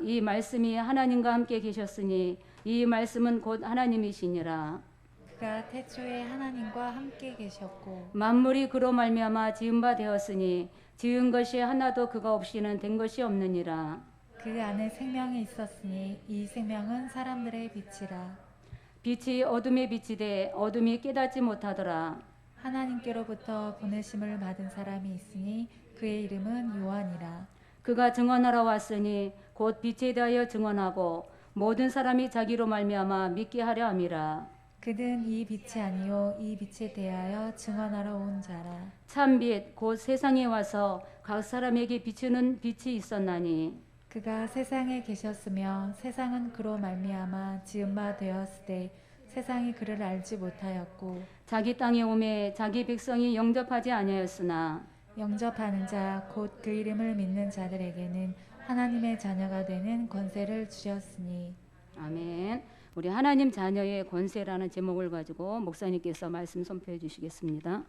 이 말씀이 하나님과 함께 계셨으니 이 말씀은 곧 하나님이시니라. 그가 태초에 하나님과 함께 계셨고 만물이 그로 말미암아 지은 바 되었으니 지은 것이 하나도 그가 없이는 된 것이 없느니라. 그 안에 생명이 있었으니 이 생명은 사람들의 빛이라. 빛이 어둠에 비치되 어둠이 깨닫지 못하더라. 하나님께로부터 보내심을 받은 사람이 있으니 그의 이름은 요한이라. 그가 증언하러 왔으니 곧 빛에 대하여 증언하고 모든 사람이 자기로 말미암아 믿게 하려 함이라. 그는 이 빛이 아니요 이 빛에 대하여 증언하러 온 자라. 참빛 곧 세상에 와서 각 사람에게 비추는 빛이 있었나니 그가 세상에 계셨으며 세상은 그로 말미암아 지은 바 되었으되 세상이 그를 알지 못하였고 자기 땅에 오매 자기 백성이 영접하지 아니하였으나 영접하는 자 곧 그 이름을 믿는 자들에게는 하나님의 자녀가 되는 권세를 주셨으니. 아멘. 우리 하나님 자녀의 권세라는 제목을 가지고 목사님께서 말씀 선포해 주시겠습니다.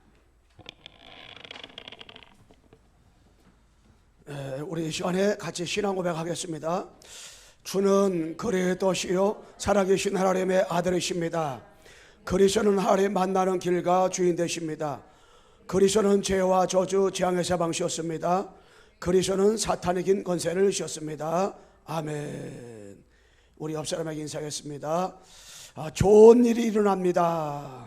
우리 이 시간에 같이 신앙 고백하겠습니다. 주는 그리스도시요 살아계신 하나님의 아들이십니다. 그리스도는 하나님 만나는 길과 주인 되십니다. 그리스도는 죄와 저주 재앙의 사방시였습니다. 그리스도는 사탄의 긴 권세를 주셨습니다. 아멘. 우리 옆 사람에게 인사하겠습니다. 좋은 일이 일어납니다.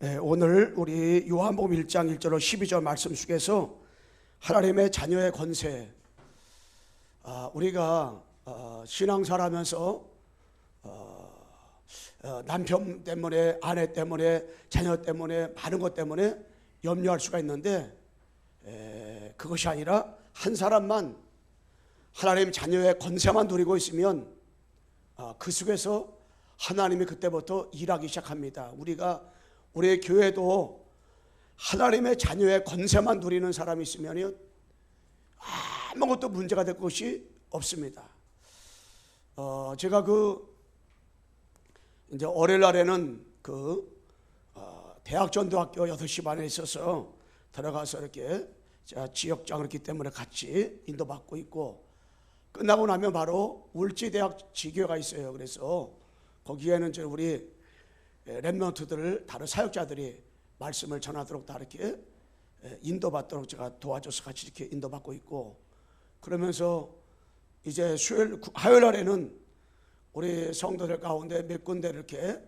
네, 오늘 우리 요한복음 1장 1절로 12절 말씀 속에서 하나님의 자녀의 권세, 우리가 신앙생활하면서 남편 때문에, 아내 때문에, 자녀 때문에, 많은 것 때문에 염려할 수가 있는데 그것이 아니라 한 사람만 하나님 자녀의 권세만 누리고 있으면 그 속에서 하나님이 그때부터 일하기 시작합니다. 우리 교회도 하나님의 자녀의 권세만 누리는 사람이 있으면 아무것도 문제가 될 것이 없습니다. 제가 이제 월요일 날에는 대학전도학교 8시 반에 있어서 들어가서 이렇게 제가 지역장을 했기 때문에 같이 인도받고 있고, 끝나고 나면 바로 울지대학 지교가 있어요. 그래서 거기에는 이제 우리 렘넌트들, 다른 사역자들이 말씀을 전하도록 다 이렇게 인도받도록 제가 도와줘서 같이 이렇게 인도받고 있고, 그러면서 이제 화요일 날에는 우리 성도들 가운데 몇 군데 이렇게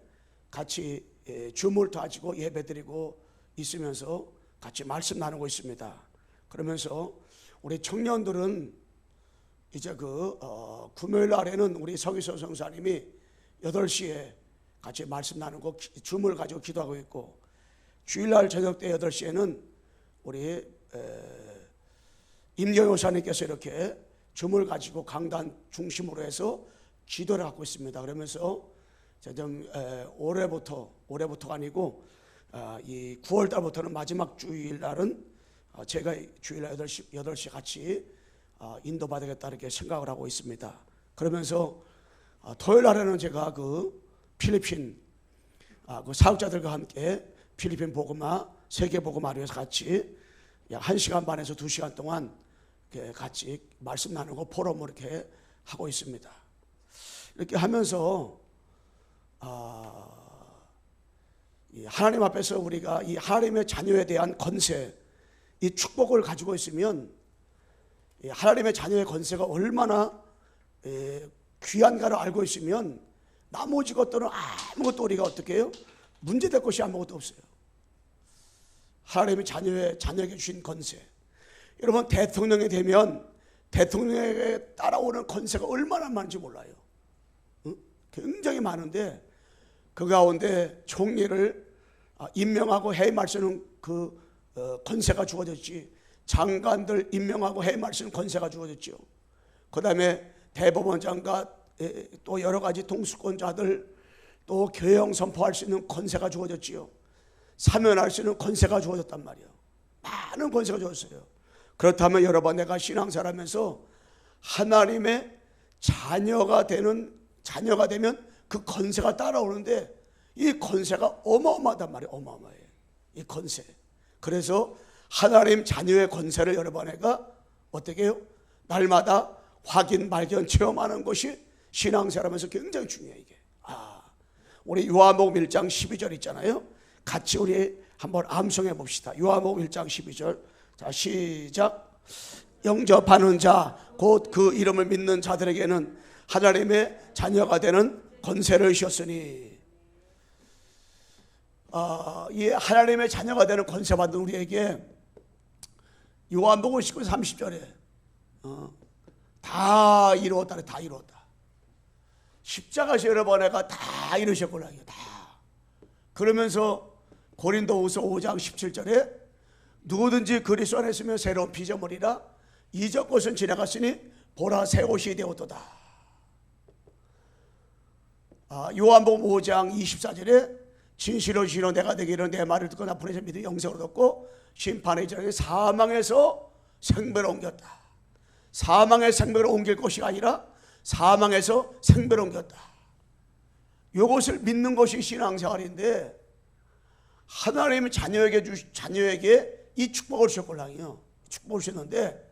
같이 줌을 가지고 예배드리고 있으면서 같이 말씀 나누고 있습니다. 그러면서 우리 청년들은 이제 금요일 날에는 우리 서기서 성사님이 8시에 같이 말씀 나누고 줌을 가지고 기도하고 있고, 주일날 저녁 때 8시에는 우리 임경 요사님께서 이렇게 줌을 가지고 강단 중심으로 해서 기도를 하고 있습니다. 그러면서 좀 올해부터가 아니고 이 9월 달부터는 마지막 주일날은 제가 주일날 8시 같이 인도받으겠다 이렇게 생각을 하고 있습니다. 그러면서 토요일 날에는 제가 필리핀 사역자들과 함께 필리핀 복음화, 세계 복음화를 위해서 같이 약 1시간 반에서 2시간 동안 같이 말씀 나누고 포럼을 이렇게 하고 있습니다. 이렇게 하면서 하나님 앞에서 우리가 이 하나님의 자녀에 대한 권세, 이 축복을 가지고 있으면 하나님의 자녀의 권세가 얼마나 귀한가를 알고 있으면 나머지 것들은 아무것도 우리가 어떻게 해요? 문제될 것이 아무것도 없어요. 하나님의 자녀에게 주신 권세, 여러분 대통령이 되면 대통령에게 따라오는 권세가 얼마나 많은지 몰라요. 굉장히 많은데 그 가운데 총리를 임명하고 해임할 수 있는 권세가 주어졌지, 장관들 임명하고 해임할 수 있는 권세가 주어졌죠. 그 다음에 대법원장과 또 여러 가지 통수권자들, 또 교형 선포할 수 있는 권세가 주어졌지요. 사면할 수 있는 권세가 주어졌단 말이에요. 많은 권세가 주어졌어요. 그렇다면 여러분, 내가 신앙생활하면서 하나님의 자녀가 되면 그 권세가 따라오는데 이 권세가 어마어마하단 말이에요. 어마어마해요, 이 권세. 그래서 하나님 자녀의 권세를 여러분 내가 어떻게 해요? 날마다 확인, 발견, 체험하는 것이 신앙생활하면서 굉장히 중요해요. 이게. 우리 요한복음 1장 12절 있잖아요. 같이 우리 한번 암송해 봅시다. 요한복음 1장 12절. 자, 시작. 영접하는 자, 곧 그 이름을 믿는 자들에게는 하나님의 자녀가 되는 권세를 주셨으니. 이 하나님의 자녀가 되는 권세 받은 우리에게 요한복음 19장 30절에 다 이루었다. 다 이루었다. 십자가에서 여러분에가 다 이루셨구나. 다. 그러면서 고린도후서 5장 17절에 누구든지 그리스도 안에 있으면 새로운 피조물이라 이적 것은 지나갔으니 보라 새 옷이 되었도다. 요한복음 5장 24절에 진실로 진실로 내가 되기를 내 말을 듣고 나 보내신 믿음 영생으로 듣고 심판의 전에 사망에서 생명을 옮겼다. 사망에서 생명을 옮길 것이 아니라 사망에서 생명을 옮겼다. 이것을 믿는 것이 신앙생활인데 하나님의 자녀에게 이 축복을 주셨거든요. 축복을 주셨는데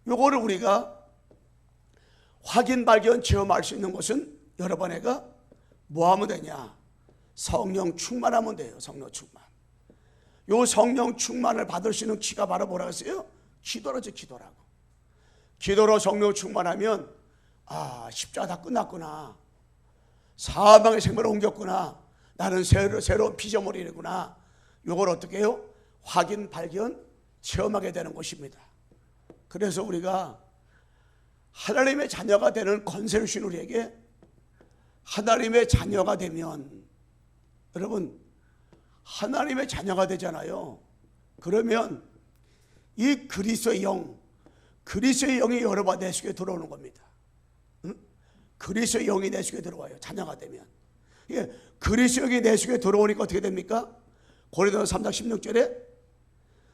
이거를 우리가 확인, 발견, 체험할 수 있는 것은 여러분에게 뭐 하면 되냐? 성령 충만하면 돼요. 성령 충만. 요 성령 충만을 받을 수 있는 기가 바로 뭐라고 했어요? 기도라죠. 기도라고. 기도로 성령 충만하면 십자가 다 끝났구나. 사망의 생명을 옮겼구나. 나는 새로운 피조물이구나. 이걸 어떻게 해요? 확인, 발견, 체험하게 되는 것입니다. 그래서 우리가 하나님의 자녀가 되는 권세를 주신 우리에게 하나님의 자녀가 되면 여러분 하나님의 자녀가 되잖아요. 그러면 이 그리스도의 영이 여러분 내 속에 들어오는 겁니다. 그리스도의 영이 내 속에 들어와요. 자녀가 되면. 그리스도의 영이 내 속에 들어오니까 어떻게 됩니까? 고린도서 3장 16절에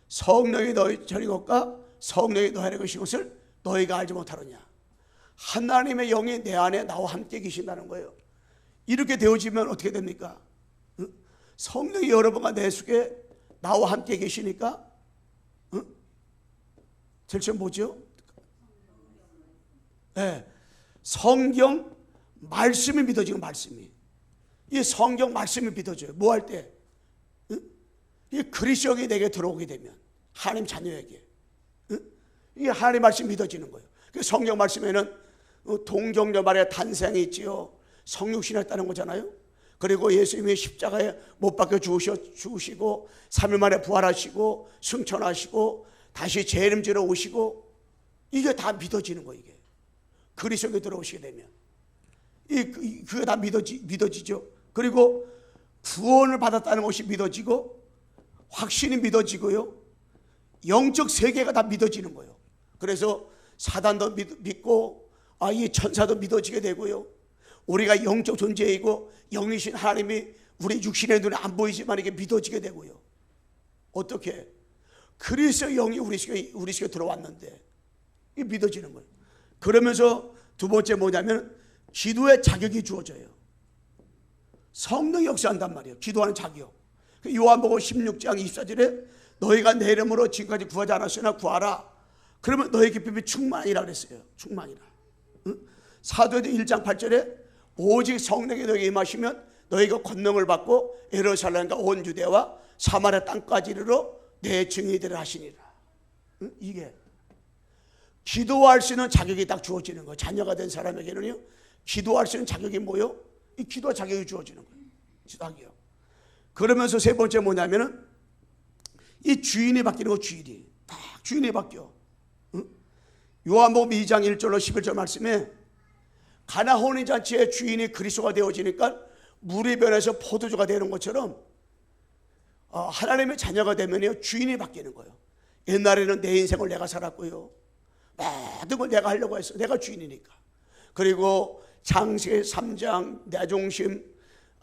성령이 너희 전인 것과 성령이 너희 안에 계신 것을 너희가 알지 못하느냐. 하나님의 영이 내 안에 나와 함께 계신다는 거예요. 이렇게 되어지면 어떻게 됩니까? 성령이 여러분과 내 속에 나와 함께 계시니까 제일 처음 뭐죠? 네, 성경 말씀이 믿어지고 말씀이 이 성경 말씀이 믿어져요. 뭐 할 때? 이 그리스도가 내게 들어오게 되면 하나님 자녀에게 이 하나님 말씀이 믿어지는 거예요. 그 성경 말씀에는 동정녀 말에 탄생이 있지요. 성육신했다는 거잖아요. 그리고 예수님이 십자가에 못 박혀 죽으시고 3일 만에 부활하시고 승천하시고 다시 재림지러 오시고 이게 다 믿어지는 거예요. 이게 그리스도에 들어오시게 되면 그게 다 믿어지죠. 그리고 구원을 받았다는 것이 믿어지고 확신이 믿어지고요. 영적 세계가 다 믿어지는 거예요. 그래서 사단도 믿고 이 천사도 믿어지게 되고요. 우리가 영적 존재이고 영이신 하나님이 우리 육신의 눈에 안 보이지만 이게 믿어지게 되고요. 어떻게? 그리스도의 영이 우리 속에 들어왔는데 이게 믿어지는 거예요. 그러면서 두 번째 뭐냐면 기도의 자격이 주어져요. 성령이 역사한단 말이에요. 기도하는 자격. 요한복음 16장 24절에 너희가 내 이름으로 지금까지 구하지 않았으나 구하라. 그러면 너희 기쁨이 충만이라 그랬어요. 충만이라. 사도행전 1장 8절에 오직 성령이 너희에게 임하시면 너희가 권능을 받고 예루살렘과 온 유대와 사마리아 땅까지 이르러 내 증인이 되리라 하시니라. 이게 기도할 수 있는 자격이 딱 주어지는 거예요. 자녀가 된 사람에게는요. 기도할 수 있는 자격이 뭐예요? 이 기도 자격이 주어지는 거예요. 자격. 그러면서 세 번째 뭐냐면은 이 주인이 바뀌는 거. 주인이 딱 주인이 바뀌어. 요한복음 2장 1절로 11절 말씀에 가나 혼인잔치의 주인이 그리스도가 되어지니까 물이 변해서 포도주가 되는 것처럼 하나님의 자녀가 되면요 주인이 바뀌는 거예요. 옛날에는 내 인생을 내가 살았고요. 모든 걸 내가 하려고 했어. 내가 주인이니까. 그리고 창세기 3장 내 중심,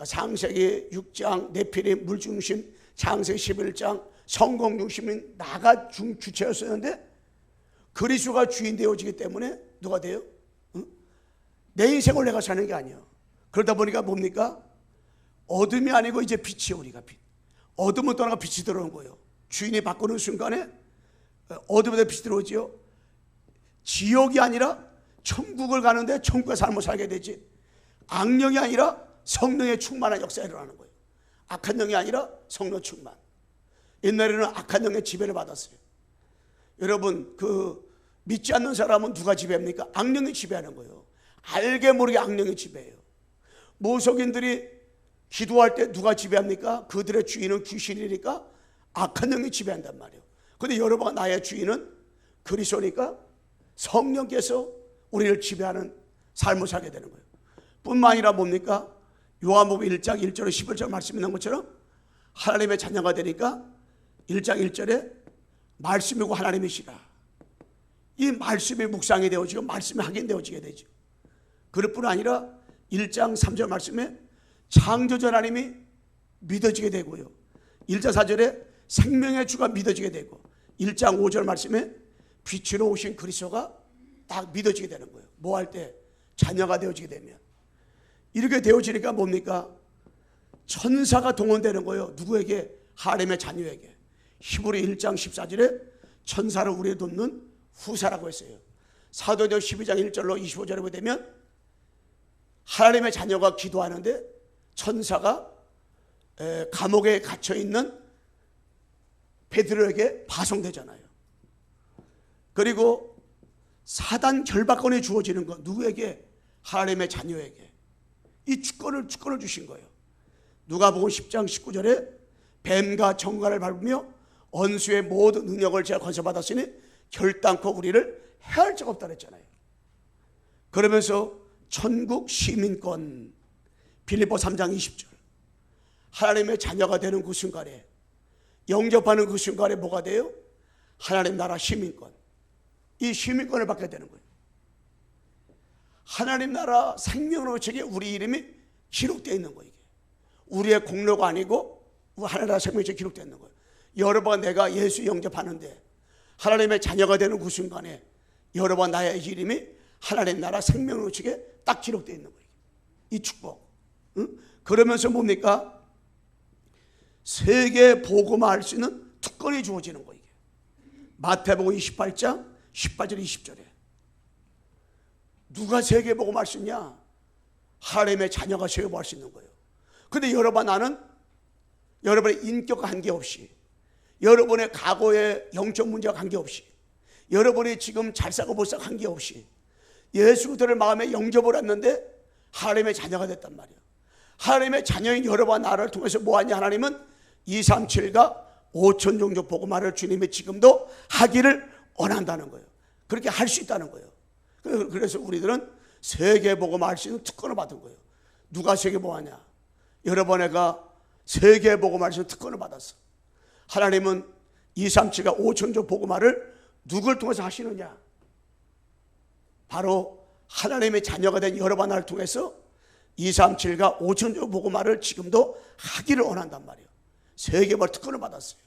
창세기 6장 네피림 물중심, 창세기 11장 성공 중심인 나가 주체였었는데 그리스도가 주인 되어지기 때문에 누가 돼요? 내 인생을 내가 사는 게 아니야. 그러다 보니까 뭡니까? 어둠이 아니고 이제 빛이에요. 우리가 빛. 어둠은 떠나가 빛이 들어오는 거예요. 주인이 바꾸는 순간에 어둠에서 빛이 들어오지요. 지옥이 아니라 천국을 가는데 천국의 삶을 살게 되지, 악령이 아니라 성령의 충만한 역사가 일어나는 거예요. 악한 영이 아니라 성령 충만. 옛날에는 악한 영의 지배를 받았어요. 여러분, 믿지 않는 사람은 누가 지배합니까? 악령이 지배하는 거예요. 알게 모르게 악령이 지배해요. 모속인들이 기도할 때 누가 지배합니까? 그들의 주인은 귀신이니까 악한 영이 지배한단 말이에요. 그런데 여러분, 나의 주인은 그리스도니까 성령께서 우리를 지배하는 삶을 살게 되는 거예요. 뿐만 아니라 뭡니까? 요한복음 1장 1절에 11절 말씀 있는 것처럼 하나님의 자녀가 되니까 1장 1절에 말씀이고 하나님이시라. 이 말씀이 묵상이 되어지고 말씀이 확인되어지게 되죠. 그럴 뿐 아니라 1장 3절 말씀에 창조주 하나님이 믿어지게 되고요. 1장 4절에 생명의 주가 믿어지게 되고 1장 5절 말씀에 빛으로 오신 그리스도가 딱 믿어지게 되는 거예요. 뭐 할 때? 자녀가 되어지게 되면. 이렇게 되어지니까 뭡니까? 천사가 동원되는 거예요. 누구에게? 하나님의 자녀에게. 히브리 1장 14절에 천사를 우리에 돕는 후사라고 했어요. 사도행전 12장 1절로 25절에 보게 되면 하나님의 자녀가 기도하는데 천사가 감옥에 갇혀있는 베드로에게 파송되잖아요. 그리고 사단 결박권이 주어지는 것, 누구에게? 하나님의 자녀에게. 이 주권을 주신 거예요. 누가복음 10장 19절에 뱀과 정갈을 밟으며 원수의 모든 능력을 제가 건설받았으니 결단코 우리를 해할 적 없다 그랬잖아요. 그러면서 천국 시민권, 빌립보 3장 20절, 하나님의 자녀가 되는 그 순간에, 영접하는 그 순간에 뭐가 돼요? 하나님 나라 시민권. 이 시민권을 받게 되는 거예요. 하나님 나라 생명으로 책에 우리 이름이 기록되어 있는 거예요. 우리의 공로가 아니고 하나님 나라 생명책에 기록되어 있는 거예요. 여러 번 내가 예수 영접하는데 하나님의 자녀가 되는 그 순간에 여러 번 나의 이름이 하나님 나라 생명으로 책에 딱 기록되어 있는 거예요. 이 축복. 응? 그러면서 뭡니까? 세계 복음화할 수 있는 특권이 주어지는 거예요. 마태복음 28장 18절 20절에 누가 세계 복음화할 수 있냐? 하나님의 자녀가 세계 복음화할 수 있는 거예요. 그런데 여러분, 나는 여러분의 인격과 관계없이, 여러분의 과거의 영적 문제와 관계없이, 여러분이 지금 잘 사고 못 사고 관계없이 예수 그리스도를 마음에 영접을 했는데 하나님의 자녀가 됐단 말이에요. 하나님의 자녀인 여러분 나를 통해서 뭐하냐? 하나님은 237과 5천 종족 복음화를 주님이 지금도 하기를 원한다는 거예요. 그렇게 할 수 있다는 거예요. 그래서 우리들은 세계 복음화할 수 있는 특권을 받은 거예요. 누가 세계 복음화하냐? 여러분애가 세계 복음화할 수 있는 특권을 받았어. 하나님은 237과 5천 종족 복음화를 누굴 통해서 하시느냐? 바로 하나님의 자녀가 된 여러분 나를 통해서 237과 5천 종족 복음화를 지금도 하기를 원한단 말이에요. 세계별 특권을 받았어요.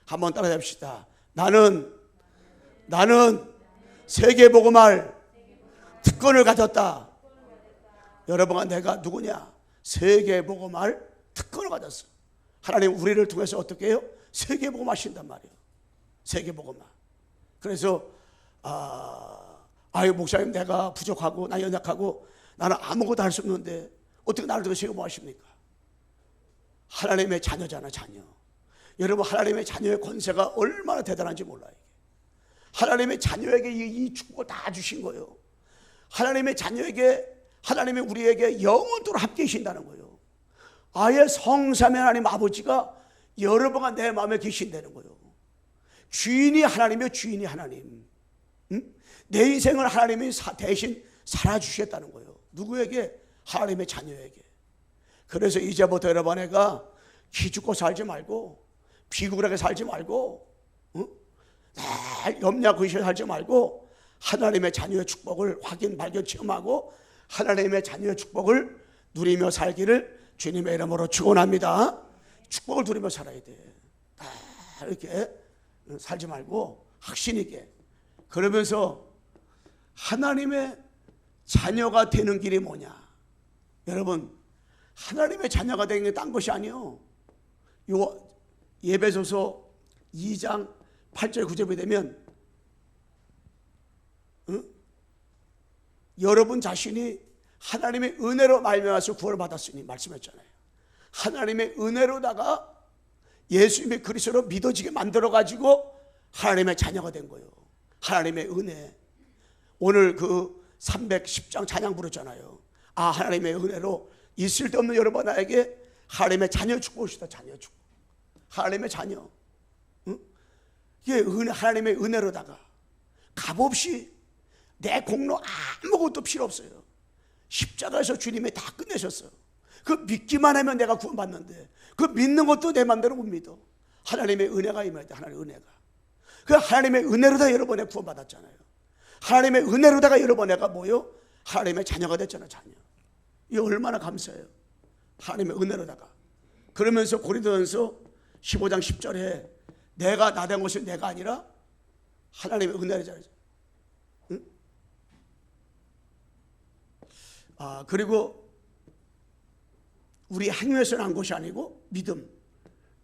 한번 따라해 봅시다. 나는 세계 복음할 특권을 가졌다. 여러분과 내가 누구냐? 세계 복음할 특권을 가졌어. 하나님 우리를 통해서 어떻게 해요? 세계 복음 하신단 말이에요. 세계 복음화. 그래서 아유 목사님, 내가 부족하고 나 연약하고 나는 아무것도 할 수 없는데 어떻게 나를 통해 세계 복음 하십니까? 하나님의 자녀잖아, 자녀. 여러분, 하나님의 자녀의 권세가 얼마나 대단한지 몰라요. 하나님의 자녀에게 이 축복을 다 주신 거예요. 하나님의 자녀에게, 하나님이 우리에게 영원토록 함께 계신다는 거예요. 아예 성삼위 하나님 아버지가 여러분과 내 마음에 계신다는 거예요. 주인이 하나님이요, 주인이 하나님. 응? 내 인생을 하나님이 대신 살아주셨다는 거예요. 누구에게? 하나님의 자녀에게. 그래서 이제부터 여러분애가 기죽고 살지 말고, 비굴하게 살지 말고, 날 염려하고 살지 말고, 하나님의 자녀의 축복을 확인, 발견, 체험하고 하나님의 자녀의 축복을 누리며 살기를 주님의 이름으로 축원합니다. 축복을 누리며 살아야 돼. 이렇게 살지 말고 확신 있게. 그러면서 하나님의 자녀가 되는 길이 뭐냐? 여러분, 하나님의 자녀가 되는 게 딴 것이 아니에요. 요 예배소서 2장 8절 9절에 되면 여러분 자신이 하나님의 은혜로 말미암아서 구원을 받았으니 말씀했잖아요. 하나님의 은혜로다가 예수님의 그리스도로 믿어지게 만들어가지고 하나님의 자녀가 된 거예요. 하나님의 은혜. 오늘 그 310장 찬양 부르잖아요. 하나님의 은혜로 있을 데 없는 여러분에게 하나님의 자녀 축복이시다. 자녀 축복. 하나님의 자녀. 이게 하나님의 은혜로다가 값없이 내 공로 아무것도 필요 없어요. 십자가에서 주님이 다 끝내셨어요. 그 믿기만 하면 내가 구원받는데 그 믿는 것도 내 맘대로 못 믿어. 하나님의 은혜가 임할 때 하나님의 은혜가. 그 하나님의 은혜로다 여러분의 구원받았잖아요. 하나님의 은혜로다가 여러분에가 뭐요? 하나님의 자녀가 됐잖아요. 자녀. 이게 얼마나 감사해요. 하나님의 은혜로다가. 그러면서 고린도전서 15장 10절에 내가 나 된 것은 내가 아니라 하나님의 은혜잖아요. 응? 그리고 우리 행위에서 난 것이 아니고 믿음.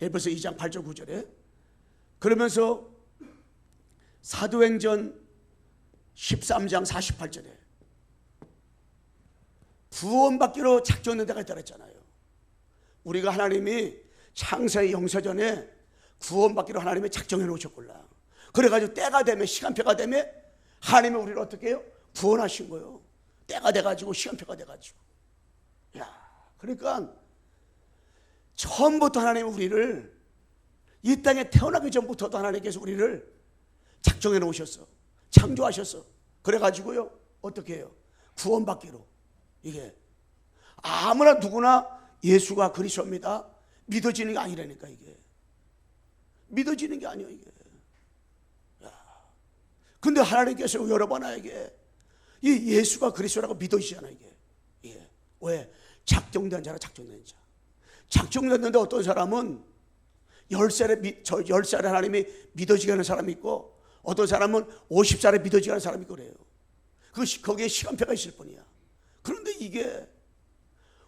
에베소 2장 8절 9절에 그러면서 사도행전 13장 48절에 구원받기로 작정된 데가 있다고 했잖아요. 우리가 하나님이 창세의 영세전에 구원받기로 하나님이 작정해 놓으셨구나. 그래가지고 때가 되면 시간표가 되면 하나님이 우리를 어떻게 해요? 구원하신 거예요. 때가 돼가지고 시간표가 돼가지고. 그러니까 처음부터 하나님은 우리를 이 땅에 태어나기 전부터도 하나님께서 우리를 작정해 놓으셨어. 창조하셨어. 그래가지고요 어떻게 해요? 구원받기로. 이게 아무나 누구나 예수가 그리스도입니다 믿어지는 게 아니라니까. 이게 믿어지는 게 아니에요. 이게. 근데 하나님께서 여러분에게 이 예수가 그리스도라고 믿어지잖아. 이게 왜? 작정된 자라. 작정된 자. 작정됐는데 어떤 사람은 10살에 하나님이 믿어지게 하는 사람이 있고 어떤 사람은 50살에 믿어지게 하는 사람이 있고 그래요. 거기에 시간표가 있을 뿐이야. 그런데 이게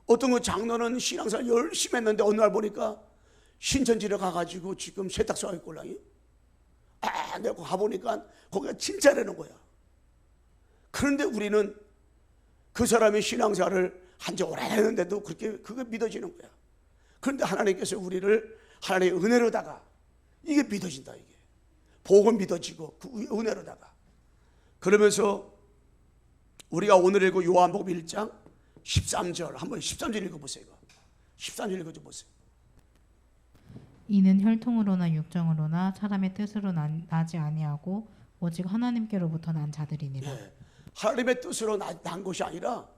어떤 그 장로는 신앙생활 열심히 했는데 어느 날 보니까 신천지를 가가지고 지금 세탁소가 있골랑이 내가 가보니까 거기가 진짜라는 거야. 그런데 우리는 그 사람이 신앙생활을 한 지 오래 했는데도 그게 믿어지는 거야. 그런데 하나님께서 우리를 하나님의 은혜로다가 이게 믿어진다. 이게 복은 믿어지고 그 은혜로다가. 그러면서 우리가 오늘 읽고 요한복음 1장 13절 한번 13절 읽어보세요. 13절 읽어보세요. 이는 혈통으로나 육정으로나 사람의 뜻으로 나지 아니하고 오직 하나님께로부터 난 자들이니라. 하나님의 뜻으로 난 것이 아니라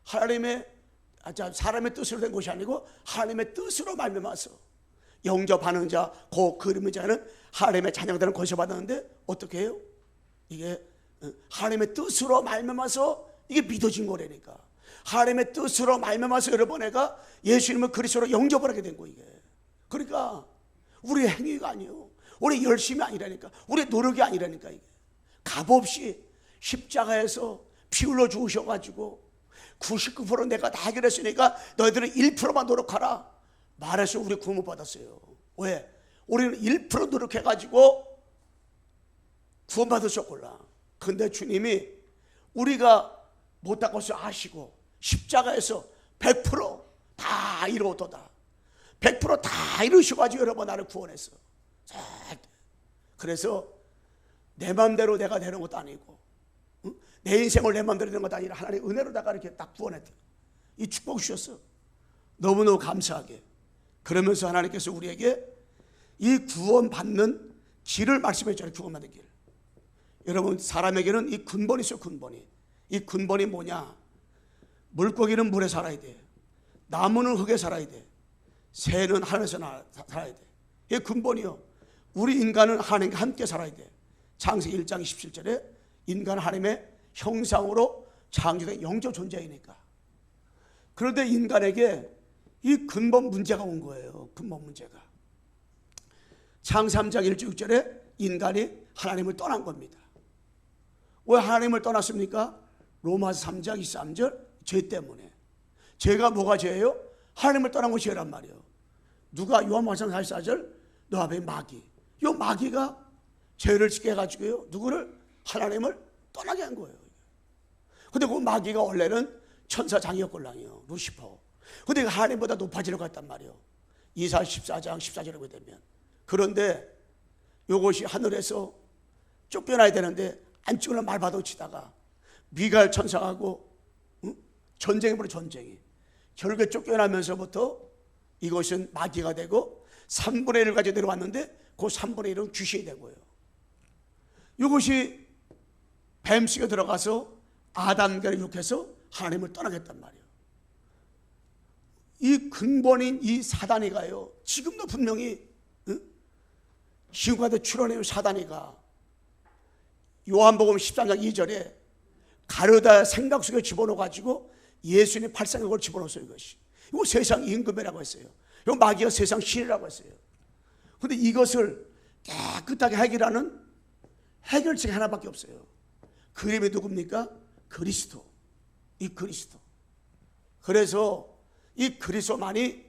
사람의 뜻으로 된 것이 아니고 하나님의 뜻으로 말미암아서 영접하는 자, 그 그림의 자는 하나님의 자녀들은 거셔받았는데 어떻게 해요? 이게 하나님의 뜻으로 말미암아서 이게 믿어진 거라니까. 하나님의 뜻으로 말미암아서 여러분에가 예수님을 그리스도로 영접을 하게 된 거. 이게 그러니까 우리의 행위가 아니에요. 우리 열심이 아니라니까. 우리 노력이 아니라니까. 이게 값없이 십자가에서 피 흘러 죽으셔가지고 99% 내가 다 해결했으니까 너희들은 1%만 노력하라 말해서 우리 구원 받았어요. 왜? 우리는 1% 노력해가지고 구원받으셨구나. 근데 주님이 우리가 못할 것을 아시고 십자가에서 100% 이루었도다. 100% 이루셔가지고 여러분 나를 구원했어. 그래서 내 마음대로 내가 되는 것도 아니고 내 인생을 내 마음대로 되는 것도 아니라 하나님의 은혜로다가 이렇게 딱 구원했다. 이 축복 주셨어. 너무너무 감사하게. 그러면서 하나님께서 우리에게 이 구원받는 길을 말씀해 주잖아요. 구원받는 길. 여러분 사람에게는 이 근본이 있어요. 근본이. 이 근본이 뭐냐? 물고기는 물에 살아야 돼. 나무는 흙에 살아야 돼. 새는 하늘에서 살아야 돼. 이게 근본이요. 우리 인간은 하나님과 함께 살아야 돼. 창세기 1장 27절에 인간은 하나님의 형상으로 창조된 영적 존재이니까. 그런데 인간에게 이 근본 문제가 온 거예요. 근본 문제가. 창세 3장 1절 6절에 인간이 하나님을 떠난 겁니다. 왜 하나님을 떠났습니까? 로마서 3장 23절 죄 때문에. 죄가 뭐가 죄예요? 하나님을 떠난 것이 죄란 말이에요. 누가 요한복음 44절 너 앞에 마귀. 이 마귀가 죄를 짓게 해가지고요. 누구를? 하나님을 떠나게 한 거예요. 근데 그 마귀가 원래는 천사 장이었걸랑이요, 루시퍼. 근데 하나님보다 높아지려고 했단 말이에요. 이사 14장 14절에 보게 되면. 그런데 이것이 하늘에서 쫓겨나야 되는데 안 쫓겨나 말바도 치다가 미가엘 천사하고 전쟁이 벌어 전쟁이. 결국에 쫓겨나면서부터 이것은 마귀가 되고 3분의 1을 가지고 내려왔는데 그 3분의 1은 귀신이 된 거예요. 이것이 뱀씨가 들어가서 아담과를 욕해서 하나님을 떠나겠단 말이에요. 이 근본인 이 사단이가요, 지금도 분명히 지금까지 출현해요. 사단이가 요한복음 13장 2절에 가르다 생각 속에 집어넣어가지고 예수님 팔상력을 집어넣었어요. 이것이 이거 세상 임금이라고 했어요. 이거 마귀가 세상 신이라고 했어요. 그런데 이것을 깨끗하게 해결하는 해결책이 하나밖에 없어요. 그 이름이 누굽니까? 그리스도. 이 그리스도. 그래서 이 그리스도만이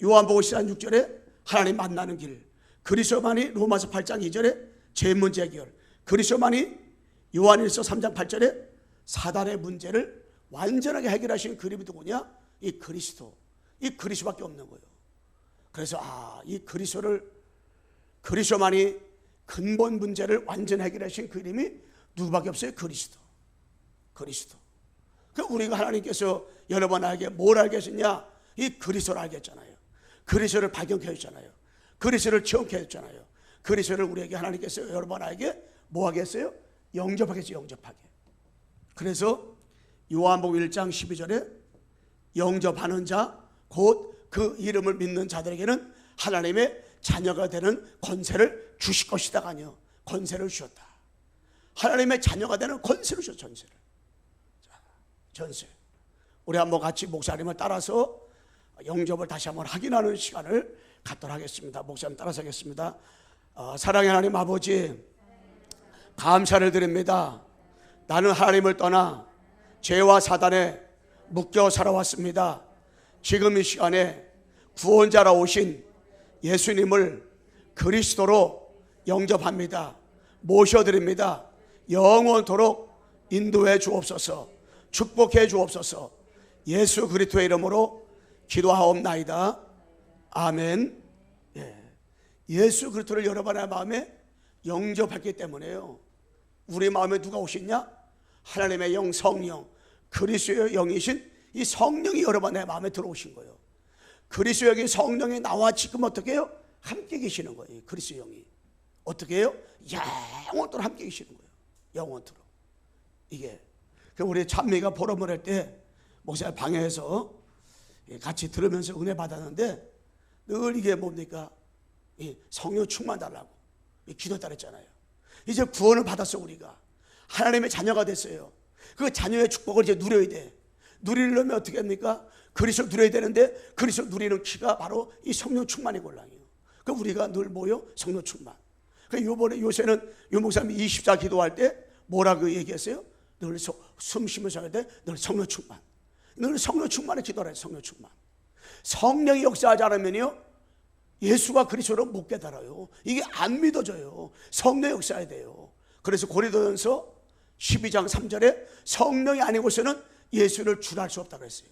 요한복음 13장 6절에 하나님 만나는 길, 그리스도만이 로마서 8장 2절에 죄 문제 해결, 그리스도만이 요한일서 3장 8절에 사단의 문제를 완전하게 해결하시는 그림이 누구냐? 이 그리스도. 이 그리스도밖에 없는 거예요. 그래서 이 그리스도만이 근본 문제를 완전히 해결하신 그림이 누구밖에 없어요? 그리스도. 그리스도. 그러니까 우리가 하나님께서 여러 번 알게 뭘 알게 하셨냐? 이 그리스도를 알게 했잖아요. 그리스도를 발견케 해줬잖아요. 그리스도를 체험케 해줬잖아요. 그리스도를 우리에게 하나님께서 여러 번 알게 뭐 하게 했어요? 영접하게 했어요. 영접하게. 그래서 요한복음 1장 12절에 영접하는 자, 곧 그 이름을 믿는 자들에게는 하나님의 자녀가 되는 권세를 주실 것이다가 아니요, 권세를 주셨다. 하나님의 자녀가 되는 권세를 주셨다. 전세를. 전세. 우리 한번 같이 목사님을 따라서 영접을 다시 한번 확인하는 시간을 갖도록 하겠습니다. 목사님 따라서 하겠습니다. 사랑의 하나님 아버지, 감사를 드립니다. 나는 하나님을 떠나 죄와 사단에 묶여 살아왔습니다. 지금 이 시간에 구원자라 오신 예수님을 그리스도로 영접합니다. 모셔드립니다. 영원토록 인도해 주옵소서, 축복해 주옵소서. 예수 그리스도의 이름으로 기도하옵나이다. 아멘. 예수 그리스도를 여러분의 마음에 영접했기 때문에요. 우리 마음에 누가 오셨냐? 하나님의 영, 성령, 그리스도의 영이신 이 성령이 여러분의 마음에 들어오신 거예요. 그리스도의 영이 성령이 나와 지금 어떻게 해요? 함께 계시는 거예요. 그리스도의 영이 어떻게 해요? 영원토록 함께 계시는 거예요. 영원토록. 이게 우리 찬미가 보름을 할 때 목사님 방에서 같이 들으면서 은혜 받았는데 늘 이게 뭡니까? 성령 충만 달라고 기도했다 그랬잖아요. 이제 구원을 받았어. 우리가 하나님의 자녀가 됐어요. 그 자녀의 축복을 이제 누려야 돼. 누리려면 어떻게 합니까? 그리스도 누려야 되는데 그리스도 누리는 키가 바로 이 성령 충만의 권랑이에요. 그 우리가 늘 뭐요? 성령 충만. 그 요새는 요 목사님이 24 기도할 때 뭐라고 얘기했어요? 늘 숨 쉬면서 할 때 늘 성령 충만. 늘 성령 충만에 기도하라. 성령 충만. 성령이 역사하지 않으면요, 예수가 그리스도를 못 깨달아요. 이게 안 믿어져요. 성령 역사해야 돼요. 그래서 고린도전서 12장 3절에 성령이 아니고서는 예수를 주할 수 없다고 했어요.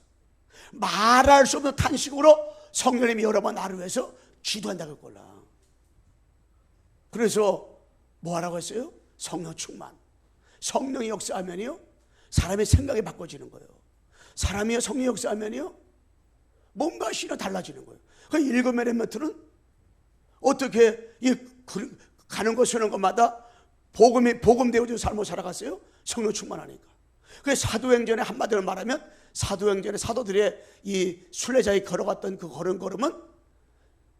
말할 수 없는 탄식으로 성령님이 여러 번 나를 위해서 기도한다고 했걸라. 그래서 뭐 하라고 했어요? 성령 충만. 성령이 역사하면요, 사람의 생각이 바꿔지는 거예요. 사람이 성령 역사하면요, 뭔가 신이 달라지는 거예요. 그 일곱 엘리멘트는 어떻게 가는 것 서는 것마다 복음 되어준 삶을 살아갔어요? 성령 충만하니까. 그 사도행전에 한마디로 말하면 사도행전에 사도들의 이 순례자에 걸어갔던 그 걸음은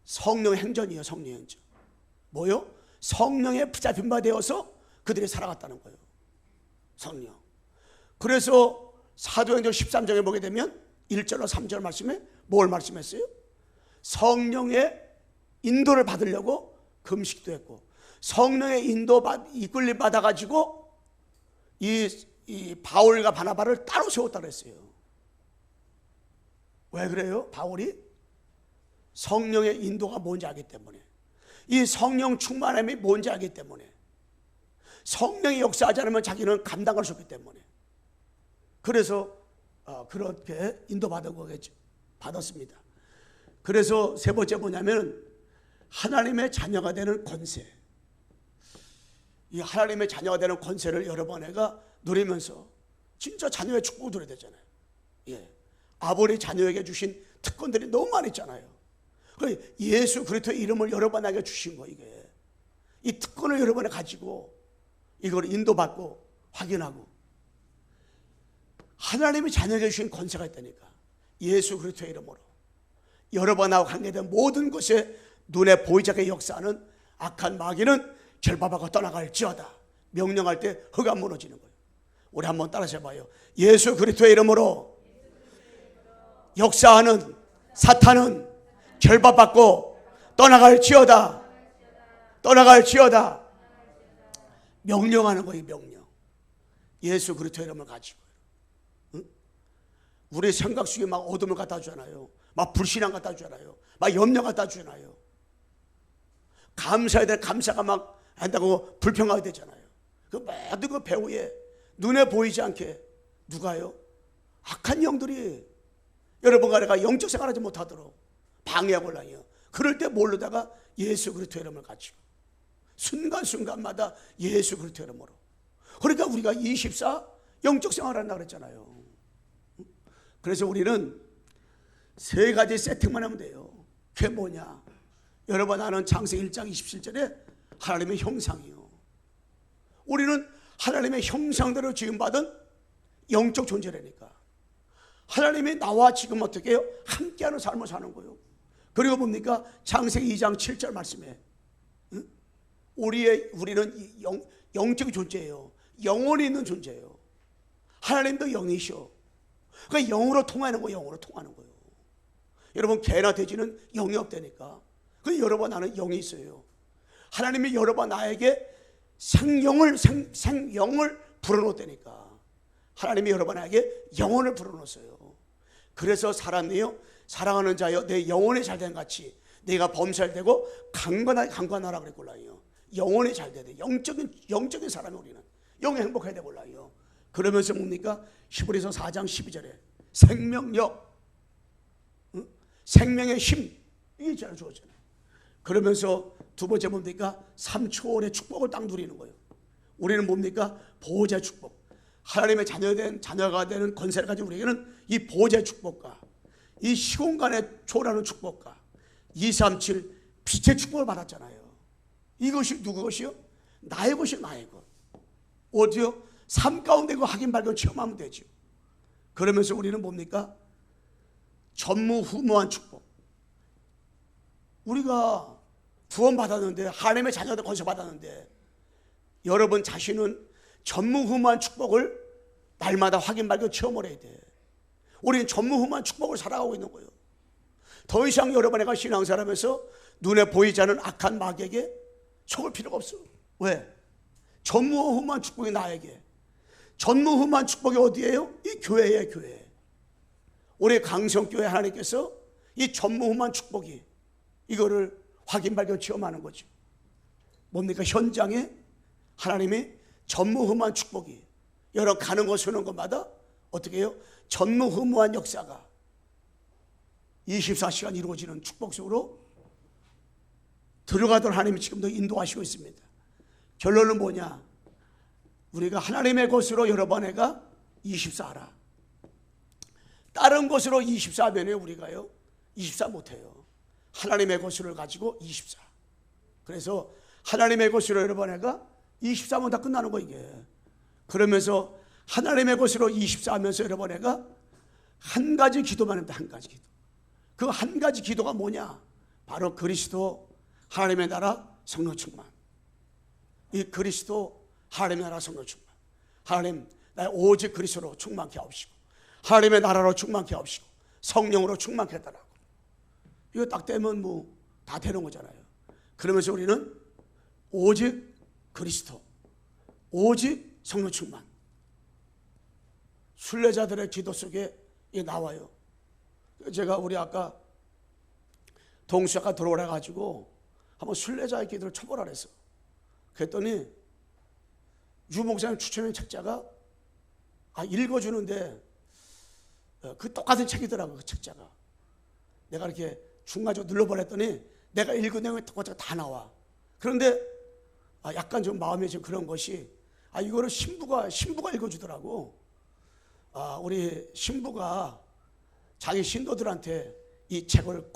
성령 행전이에요. 성령 행전. 뭐요? 성령의 붙잡힌 바 되어서 그들이 살아갔다는 거예요. 성령. 그래서 사도행전 13장에 보게 되면 1절로 3절 말씀에 뭘 말씀했어요? 성령의 인도를 받으려고 금식도 했고, 성령의 이끌림 받아가지고 이 바울과 바나바를 따로 세웠다 그랬어요. 왜 그래요? 바울이 성령의 인도가 뭔지 알기 때문에, 이 성령 충만함이 뭔지 알기 때문에, 성령이 역사하지 않으면 자기는 감당할 수 없기 때문에. 그래서 그렇게 인도받은 거겠죠. 받았습니다. 그래서 세 번째 뭐냐면 하나님의 자녀가 되는 권세. 이 하나님의 자녀가 되는 권세를 여러 번 내가 누리면서 진짜 자녀의 축복을 누려야 되잖아요. 예. 아버지 자녀에게 주신 특권들이 너무 많이 있잖아요. 예수 그리스도의 이름을 여러 번 나에게 주신 거, 이게. 이 특권을 여러 번에 가지고 이걸 인도받고 확인하고 하나님이 자녀에게 주신 권세가 있다니까. 예수 그리스도의 이름으로 여러 번 나와 관계된 모든 것에 눈에 보이지 않게 역사하는 악한 마귀는 결박하고 떠나갈지어다. 명령할 때 허가 무너지는 거예요. 우리 한번 따라서 해봐요. 예수 그리스도의 이름으로 역사하는 사탄은 결박받고 떠나갈지어다. 떠나갈지어다. 명령하는 거예요. 명령. 예수 그리스도의 이름을 가지고. 응? 우리 생각 속에 막 어둠을 갖다 주잖아요. 막 불신앙 갖다 주잖아요. 막 염려 갖다 주잖아요. 감사해야 될 감사가 막 한다고 불평하게 되잖아요. 그 모든 그 배후에 눈에 보이지 않게 누가요? 악한 영들이 여러분과 내가 영적 생활하지 못하도록 방해하고 올라요. 그럴 때 모르다가 예수 그리스도의 이름을 가지고 순간순간마다 예수 그리스도의 이름으로. 그러니까 우리가 24 영적 생활한다고 그랬잖아요. 그래서 우리는 세 가지 세팅만 하면 돼요. 그게 뭐냐? 여러분 아는 창세기 1장 27절에 하나님의 형상이요. 우리는 하나님의 형상대로 지음받은 영적 존재라니까. 하나님이 나와 지금 어떻게 해요? 함께하는 삶을 사는 거예요. 그리고 뭡니까? 창세기 2장 7절 말씀에 우리는 영적 존재예요. 영혼이 있는 존재예요. 하나님도 영이셔. 그러니까 영으로 통하는 거예요. 영으로 통하는 거예요. 여러분 개나 돼지는 영이 없다니까. 그 여러분 나는 영이 있어요. 하나님이 여러분 나에게 생영을 불어넣었다니까. 하나님이 여러분 나에게 영혼을 불어넣었어요. 그래서 사람이요 사랑하는 자여 내 영혼이 잘된 같이 내가 범살되고 강건하라 그랬골라요. 영혼이 잘 돼야 돼. 영적인 사람이 우리는 영이 행복해야 돼 몰라요. 그러면서 뭡니까? 히브리서 4장 12절에 생명력, 생명의 힘 이게 있잖아요. 주어잖아요. 그러면서 두 번째 뭡니까? 3초월의 축복을 딱 누리는 거예요. 우리는 뭡니까? 보호자의 축복. 하나님의 자녀가 되는 권세를 가진 우리에게는 이 보호자의 축복과 이 시공간의 초월하는 축복과 237 빛의 축복을 받았잖아요. 이것이 누구 것이요? 나의 것이 나의 것. 어디요? 삶 가운데 그 확인 발견 체험하면 되죠. 그러면서 우리는 뭡니까? 전무후무한 축복. 우리가 구원받았는데 하나님의 자녀들 권세 받았는데 여러분 자신은 전무후무한 축복을 날마다 확인 발견 체험을 해야 돼. 우리는 전무후무한 축복을 살아가고 있는 거예요. 더 이상 여러분과 신앙생활하면서 눈에 보이지 않는 악한 마귀에게 속을 필요가 없어. 왜? 전무후무한 축복이 나에게. 전무후무한 축복이 어디예요? 이 교회예요. 교회. 우리 강성교회 하나님께서 이 전무후무한 축복이 이거를 확인 발견 체험하는 거죠. 뭡니까? 현장에 하나님이 전무후무한 축복이 여러 가는 것 서는 것마다 어떻게 해요? 전무후무한 역사가 24시간 이루어지는 축복 속으로 들어가도록 하나님이 지금도 인도하시고 있습니다. 결론은 뭐냐? 우리가 하나님의 것으로 여러 번 해가 24하라. 다른 것으로 24하면 우리가요 24 못해요. 하나님의 것을 가지고 24. 그래서 하나님의 것으로 여러 번 해가 24면 다 끝나는 거 이게. 그러면서 하나님의 것으로 24 하면서 여러 번 해가 한 가지 기도만 합니다. 한 가지 기도. 그 한 가지 기도가 뭐냐? 바로 그리스도 하나님의 나라 성령 충만. 이 그리스도 하나님의 나라 성령 충만. 하나님 나 오직 그리스도로 충만케 하옵시고 하나님의 나라로 충만케 하옵시고 성령으로 충만케 해달라고. 이거 딱 되면 뭐 다 되는 거잖아요. 그러면서 우리는 오직 그리스도, 오직 성령 충만. 순례자들의 기도 속에 이게 나와요. 제가 우리 아까 동수아가 들어오라 가지고 한번 순례자의 기도를 쳐보라 그랬어. 그랬더니 유 목사님 추천한 책자가 읽어주는데 그 똑같은 책이더라고. 그 책자가 내가 이렇게 중간적으로 눌러버렸더니 내가 읽은 내용이 똑같이 다 나와. 그런데 약간 좀 마음에 좀 그런 것이 이거를 신부가 읽어주더라고. 우리 신부가 자기 신도들한테 이 책을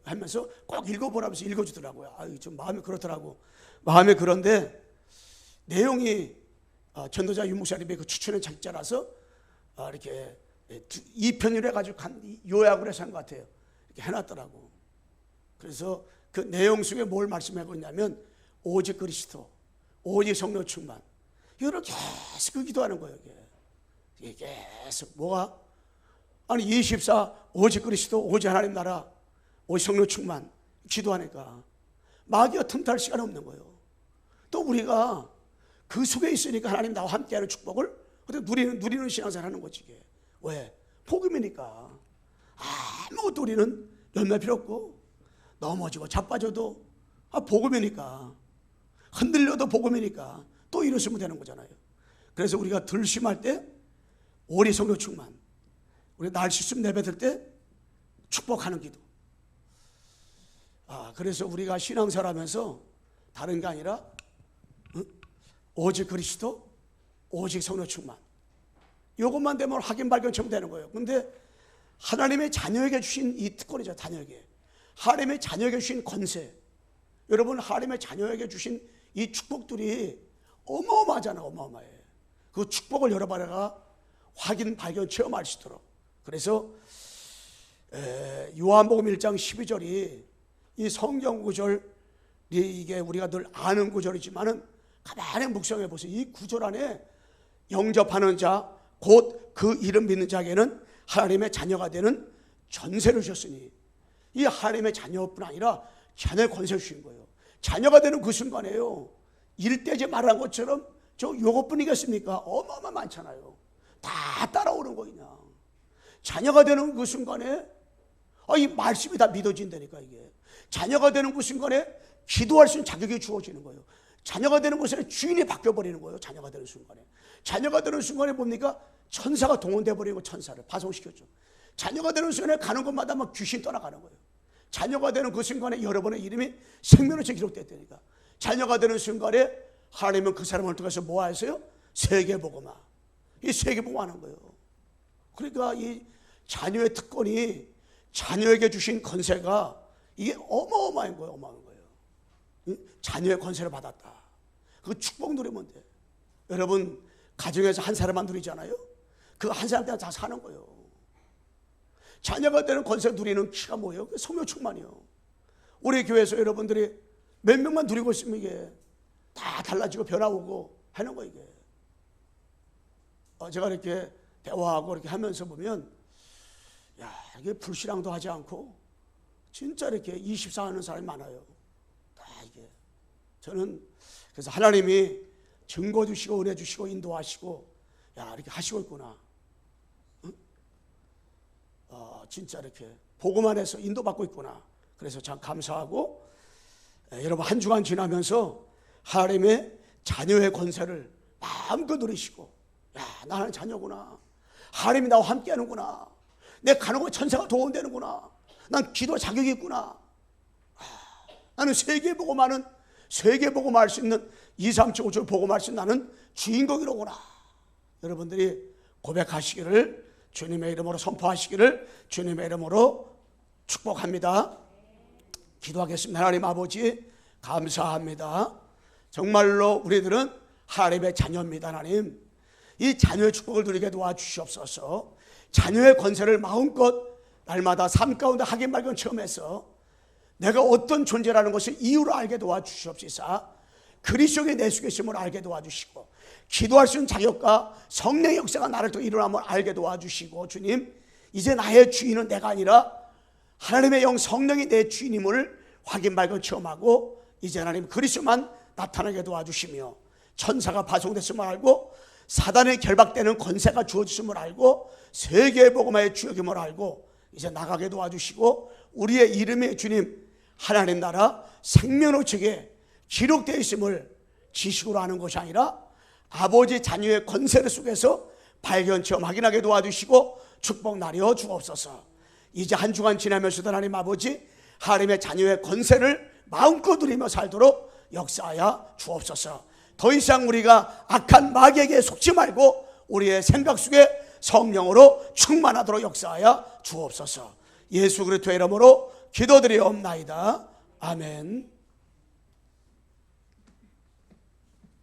하면서 꼭 읽어보라면서 읽어주더라고요. 좀 마음이 그렇더라고. 마음에 그런데 내용이 전도자 유 목사님의 그 추천의 책자라서 이렇게 2편으로 해가지고 요약을 해서 한 것 같아요. 이렇게 해놨더라고. 그래서 그 내용 속에 뭘 말씀하고 있냐면 오직 그리스도, 오직 성령 충만. 이거를 계속 기도하는 거예요. 이게 계속 뭐가? 24 오직 그리스도, 오직 하나님 나라, 오직 성령 충만 기도하니까 마귀가 틈탈 시간 없는 거예요. 또 우리가 그 속에 있으니까 하나님 나와 함께하는 축복을 누리는 신앙생활 하는 거지. 이게 왜? 복음이니까. 아무것도 우리는 열매 필요 없고 넘어지고 자빠져도 복음이니까, 흔들려도 복음이니까 또 일어서면 되는 거잖아요. 그래서 우리가 들심할 때 오리 성령 충만, 우리 날씨씀 내뱉을 때 축복하는 기도. 그래서 우리가 신앙생활 하면서 다른 게 아니라 오직 그리스도, 오직 성령 충만, 이것만 되면 확인 발견처럼 되는 거예요. 근데 하나님의 자녀에게 주신 이 특권이죠. 자녀에게 하나님의 자녀에게 주신 권세, 여러분 하나님의 자녀에게 주신 이 축복들이 어마어마하잖아. 어마어마해. 그 축복을 여러분가 확인 발견 체험할 수 있도록. 그래서 요한복음 1장 12절이 이 성경 구절이 이게 우리가 늘 아는 구절이지만은 가만히 묵상해 보세요. 이 구절 안에 영접하는 자, 곧 그 이름 믿는 자에게는 하나님의 자녀가 되는 전세를 주셨으니, 이 하나님의 자녀뿐 아니라 자녀의 권세를 주신 거예요. 자녀가 되는 그 순간에요, 일대제 말한 것처럼 요것뿐이겠습니까? 어마어마 많잖아요. 다 따라오는 거 그냥. 자녀가 되는 그 순간에 이 말씀이 다 믿어진다니까. 이게 자녀가 되는 그 순간에 기도할 수 있는 자격이 주어지는 거예요. 자녀가 되는 것에 주인이 바뀌어버리는 거예요. 자녀가 되는 순간에. 자녀가 되는 순간에 뭡니까? 천사가 동원돼 버리고 천사를 파송시켰죠. 자녀가 되는 순간에 가는 곳마다 막 귀신 떠나가는 거예요. 자녀가 되는 그 순간에 여러분의 이름이 생명록에 기록됐다니까. 자녀가 되는 순간에 하나님은 그 사람을 통해서 뭐 하세요? 세계복음화. 이 세계복음화하는 거예요. 그러니까 이 자녀의 특권이, 자녀에게 주신 권세가 이게 어마어마한 거예요. 어마어마한 거예요. 자녀의 권세를 받았다. 그 축복 누리면 돼. 여러분 가정에서 한 사람만 누리잖아요. 그 한 사람 때문에 다 사는 거예요. 자녀가 되는 권세 누리는 키가 뭐예요? 성령 충만이요. 우리 교회에서 여러분들이 몇 명만 누리고 있으면 이게 다 달라지고 변화오고 하는 거예요. 이게 제가 이렇게 대화하고 이렇게 하면서 보면, 이게 불신앙도 하지 않고 진짜 이렇게 24 하는 사람이 많아요. 다 이게. 저는 그래서 하나님이 증거 주시고 은혜 주시고 인도하시고 이렇게 하시고 있구나. 응? 진짜 이렇게 복음 안에서 인도받고 있구나. 그래서 참 감사하고, 여러분 한 주간 지나면서 하나님의 자녀의 권세를 마음껏 누리시고, 나는 자녀구나. 하나님이 나와 함께 하는구나. 내 가는 곳에 천사가 도움되는구나. 난 기도 자격이 있구나. 나는 세계복음하는, 세계복음할 수 있는 2, 3, 7, 5절 복음할 수 있는 나는 주인공이로구나. 여러분들이 고백하시기를, 주님의 이름으로 선포하시기를 주님의 이름으로 축복합니다. 기도하겠습니다. 하나님 아버지 감사합니다. 정말로 우리들은 하나님의 자녀입니다. 하나님, 이 자녀의 축복을 누리게 도와주시옵소서. 자녀의 권세를 마음껏 날마다 삶 가운데 확인 발견 체험해서 내가 어떤 존재라는 것을 이유로 알게 도와주시옵소서. 그리스도의 내 속에 있음을 알게 도와주시고, 기도할 수 있는 자격과 성령의 역사가 나를 통해 일어남을 알게 도와주시고, 주님 이제 나의 주인은 내가 아니라 하나님의 영 성령이 내 주인임을 확인 발견 체험하고, 이제 하나님 그리스도만 나타나게 도와주시며, 천사가 파송됐음을 알고 사단에 결박되는 권세가 주어졌음을 알고 세계 복음화의 주역임을 알고 이제 나가게 도와주시고, 우리의 이름이 주님 하나님 나라 생명의 책에 기록되어 있음을 지식으로 아는 것이 아니라 아버지 자녀의 권세를 속에서 발견 체험 확인하게 도와주시고 축복 나려 주옵소서. 이제 한 주간 지나면서도 하나님 아버지 하나님의 자녀의 권세를 마음껏 누리며 살도록 역사하여 주옵소서. 더 이상 우리가 악한 마귀에게 속지 말고 우리의 생각 속에 성령으로 충만하도록 역사하여 주옵소서. 예수 그리스도의 이름으로 기도드리옵나이다. 아멘.